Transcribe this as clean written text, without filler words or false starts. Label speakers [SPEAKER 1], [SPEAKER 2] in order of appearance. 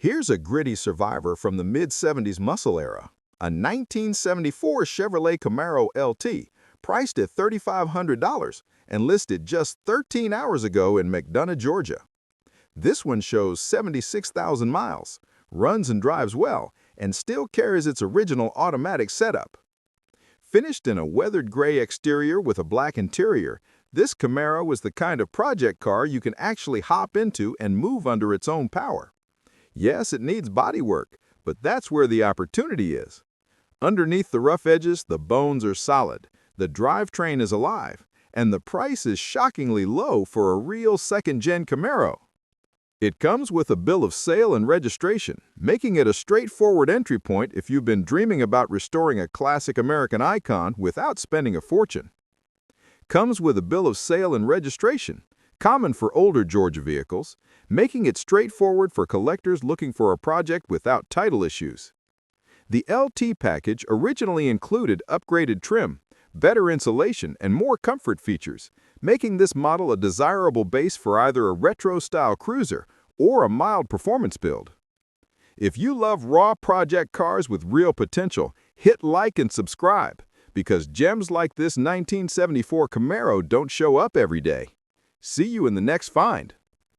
[SPEAKER 1] Here's a gritty survivor from the mid-70s muscle era, a 1974 Chevrolet Camaro LT, priced at $3,500 and listed just 13 hours ago in McDonough, Georgia. This one shows 76,000 miles, runs and drives well, and still carries its original automatic setup. Finished in a weathered gray exterior with a black interior, this Camaro is the kind of project car you can actually hop into and move under its own power. Yes, it needs bodywork, but that's where the opportunity is. Underneath the rough edges, the bones are solid, the drivetrain is alive, and the price is shockingly low for a real second-gen Camaro. It comes with a bill of sale and registration, making it a straightforward entry point if you've been dreaming about restoring a classic American icon without spending a fortune. Comes with a bill of sale and registration, common for older Georgia vehicles, making it straightforward for collectors looking for a project without title issues. The LT package originally included upgraded trim, better insulation, and more comfort features, making this model a desirable base for either a retro-style cruiser or a mild performance build. If you love raw project cars with real potential, hit like and subscribe, because gems like this 1974 Camaro don't show up every day. See you in the next find.